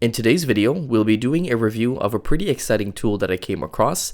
In today's video, we'll be doing a review of a pretty exciting tool that I came across,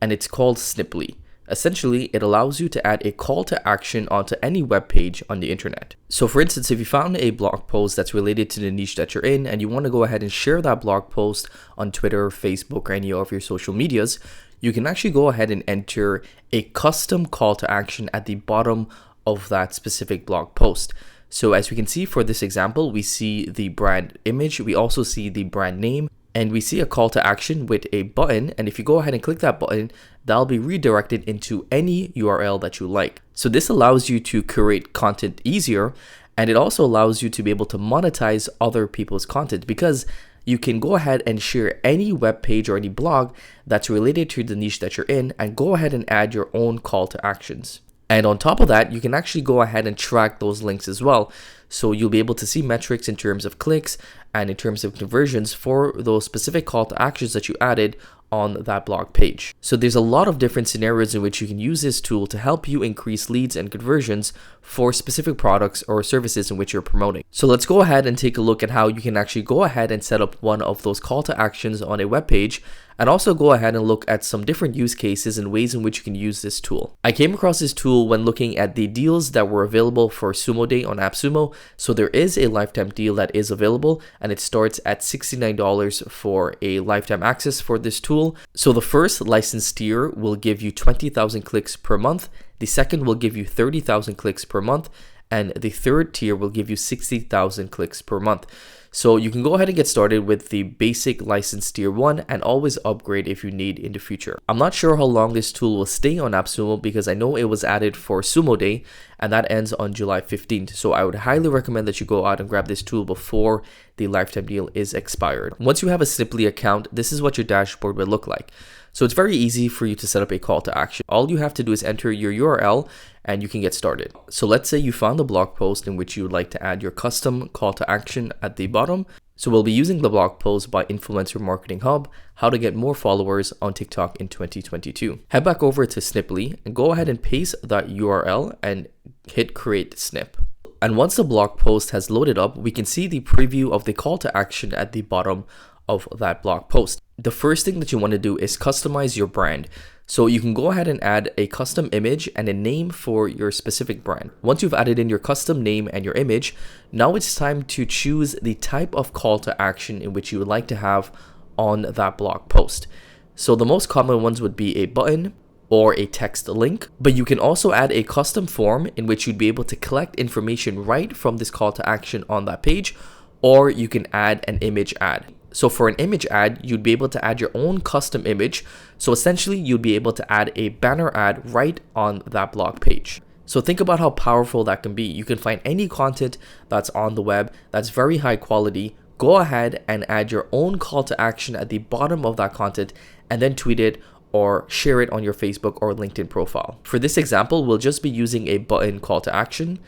and it's called Sniply. Essentially, it allows you to add a call to action onto any web page on the internet. So for instance, if you found a blog post that's related to the niche that you're in and you want to go ahead and share that blog post on Twitter, Facebook, or any of your social medias, you can actually go ahead and enter a custom call to action at the bottom of that specific blog post. So as we can see for this example, we see the brand image, we also see the brand name, and we see a call to action with a button. And if you go ahead and click that button, that'll be redirected into any URL that you like. So this allows you to create content easier, and it also allows you to be able to monetize other people's content, because you can go ahead and share any web page or any blog that's related to the niche that you're in and go ahead and add your own call to actions. And on top of that, you can actually go ahead and track those links as well. So you'll be able to see metrics in terms of clicks and in terms of conversions for those specific call to actions that you added on that blog page. So there's a lot of different scenarios in which you can use this tool to help you increase leads and conversions for specific products or services in which you're promoting. So let's go ahead and take a look at how you can actually go ahead and set up one of those call to actions on a web page, and also go ahead and look at some different use cases and ways in which you can use this tool. I came across this tool when looking at the deals that were available for Sumo Day on appsumo. So there is a lifetime deal that is available, and it starts at $69 for a lifetime access for this tool. So the first licensed tier will give you 20,000 clicks per month. The second will give you 30,000 clicks per month, and the third tier will give you 60,000 clicks per month. So you can go ahead and get started with the basic license tier 1 and always upgrade if you need in the future. I'm not sure how long this tool will stay on appsumo, because I know it was added for Sumo Day and that ends on July 15th. So I would highly recommend that you go out and grab this tool before the lifetime deal is expired. Once you have a Sniply account, this is what your dashboard will look like. So it's very easy for you to set up a call to action. All you have to do is enter your URL and you can get started. So let's say you found a blog post in which you would like to add your custom call to action at the bottom. So we'll be using the blog post by Influencer Marketing Hub, how to get more followers on TikTok in 2022. Head back over to Sniply and go ahead and paste that URL and hit create snip. And once the blog post has loaded up, we can see the preview of the call to action at the bottom of that blog post. The first thing that you want to do is customize your brand. So you can go ahead and add a custom image and a name for your specific brand. Once you've added in your custom name and your image, now it's time to choose the type of call to action in which you would like to have on that blog post. So the most common ones would be a button or a text link, but you can also add a custom form in which you'd be able to collect information right from this call to action on that page, or you can add an image ad. So for an image ad, you'd be able to add your own custom image. So essentially, you'd be able to add a banner ad right on that blog page. So think about how powerful that can be. You can find any content that's on the web that's very high quality. Go ahead and add your own call to action at the bottom of that content and then tweet it or share it on your Facebook or LinkedIn profile. For this example, we'll just be using a button call to action.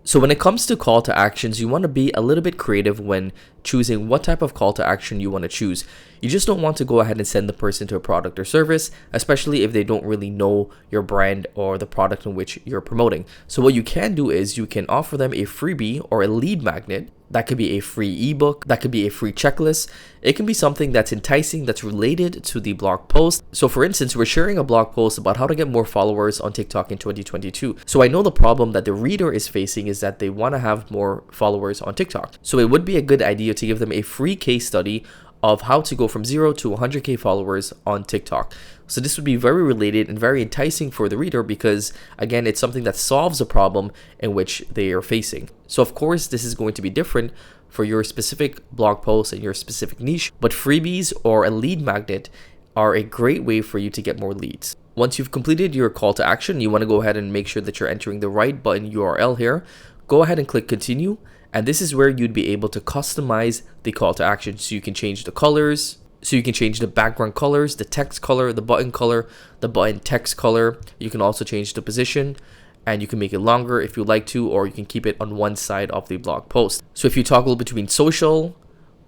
So when it comes to call to actions, you want to be a little bit creative when choosing what type of call to action you want to choose. You just don't want to go ahead and send the person to a product or service, especially if they don't really know your brand or the product in which you're promoting. So what you can do is you can offer them a freebie or a lead magnet. That could be a free ebook, that could be a free checklist. It can be something that's enticing, that's related to the blog post. So for instance, we're sharing a blog post about how to get more followers on TikTok in 2022. So I know the problem that the reader is facing is that they want to have more followers on TikTok. So it would be a good idea to give them a free case study of how to go from 0 to 100K followers on TikTok. So this would be very related and very enticing for the reader, because again, it's something that solves a problem in which they are facing. So of course, this is going to be different for your specific blog post and your specific niche, but freebies or a lead magnet are a great way for you to get more leads. Once you've completed your call to action, you want to go ahead and make sure that you're entering the right button URL here. Go ahead and click continue. And this is where you'd be able to customize the call to action. So you can change the colors. So you can change the background colors, the text color, the button text color. You can also change the position, and you can make it longer if you like to, or you can keep it on one side of the blog post. So if you toggle between social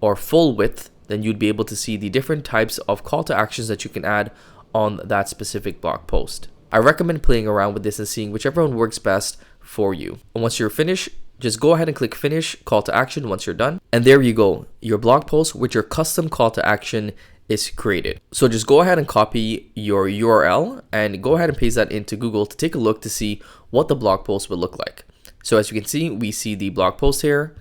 or full width, then you'd be able to see the different types of call to actions that you can add on that specific blog post. I recommend playing around with this and seeing whichever one works best for you. And once you're finished Just go ahead and click finish call to action once you're done. And there you go. Your blog post with your custom call to action is created. So just go ahead and copy your URL and go ahead and paste that into Google to take a look to see what the blog post would look like. So as you can see, we see the blog post here,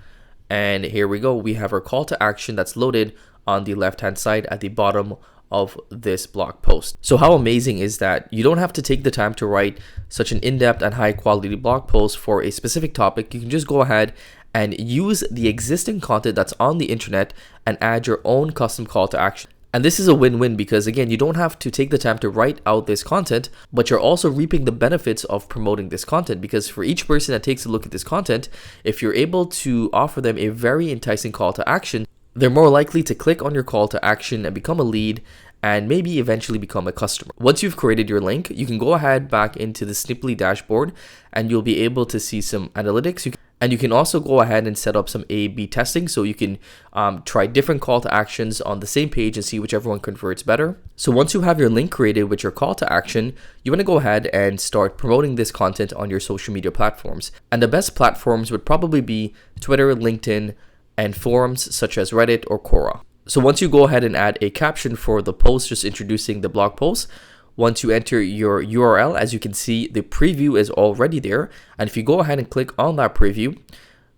and here we go. We have our call to action that's loaded on the left hand side at the bottom of this blog post. So how amazing is that? You don't have to take the time to write such an in-depth and high quality blog post for a specific topic. You can just go ahead and use the existing content that's on the internet and add your own custom call to action. And this is a win-win because again, you don't have to take the time to write out this content, but you're also reaping the benefits of promoting this content, because for each person that takes a look at this content, if you're able to offer them a very enticing call to action, they're more likely to click on your call to action and become a lead and maybe eventually become a customer. Once you've created your link, you can go ahead back into the Sniply dashboard and you'll be able to see some analytics. And you can also go ahead and set up some A/B testing, so you can try different call to actions on the same page and see whichever one converts better. So once you have your link created with your call to action, you want to go ahead and start promoting this content on your social media platforms. And the best platforms would probably be Twitter, LinkedIn, and forums such as Reddit or Quora. So once you go ahead and add a caption for the post, just introducing the blog post, once you enter your URL, as you can see, the preview is already there. And if you go ahead and click on that preview,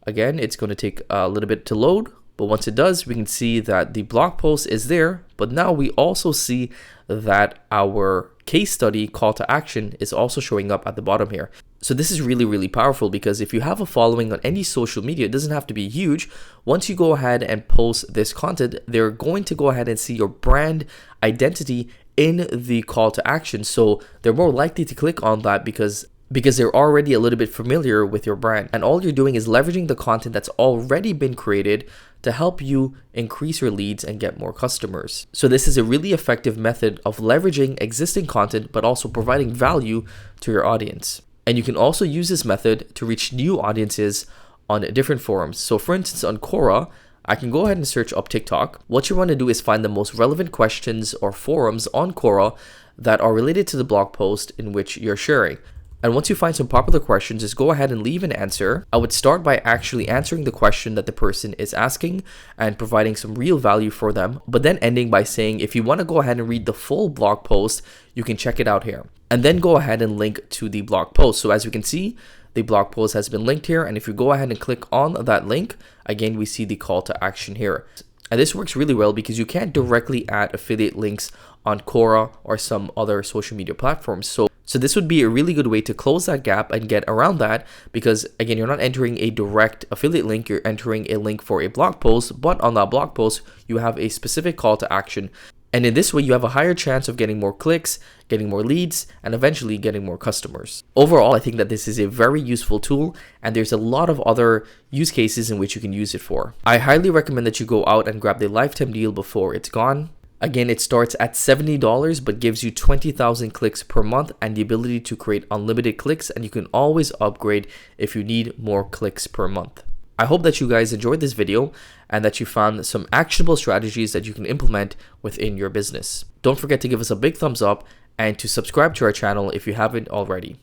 again, it's going to take a little bit to load. But once it does, we can see that the blog post is there. But now we also see that our case study call to action is also showing up at the bottom here. So this is really, really powerful, because if you have a following on any social media, it doesn't have to be huge. Once you go ahead and post this content, they're going to go ahead and see your brand identity in the call to action. So they're more likely to click on that because they're already a little bit familiar with your brand. And all you're doing is leveraging the content that's already been created to help you increase your leads and get more customers. So this is a really effective method of leveraging existing content, but also providing value to your audience. And you can also use this method to reach new audiences on different forums. So for instance, on Quora, I can go ahead and search up TikTok. What you want to do is find the most relevant questions or forums on Quora that are related to the blog post in which you're sharing. And once you find some popular questions, just go ahead and leave an answer. I would start by actually answering the question that the person is asking and providing some real value for them, but then ending by saying, if you want to go ahead and read the full blog post, you can check it out here. And then go ahead and link to the blog post. So as you can see, the blog post has been linked here. And if you go ahead and click on that link, again, we see the call to action here. And this works really well because you can't directly add affiliate links on Quora or some other social media platforms. So this would be a really good way to close that gap and get around that, because again, you're not entering a direct affiliate link, you're entering a link for a blog post, but on that blog post, you have a specific call to action. And in this way, you have a higher chance of getting more clicks, getting more leads, and eventually getting more customers. Overall, I think that this is a very useful tool, and there's a lot of other use cases in which you can use it for. I highly recommend that you go out and grab the lifetime deal before it's gone. Again, it starts at $70 but gives you 20,000 clicks per month and the ability to create unlimited clicks, and you can always upgrade if you need more clicks per month. I hope that you guys enjoyed this video and that you found some actionable strategies that you can implement within your business. Don't forget to give us a big thumbs up and to subscribe to our channel if you haven't already.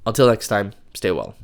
Until next time, stay well.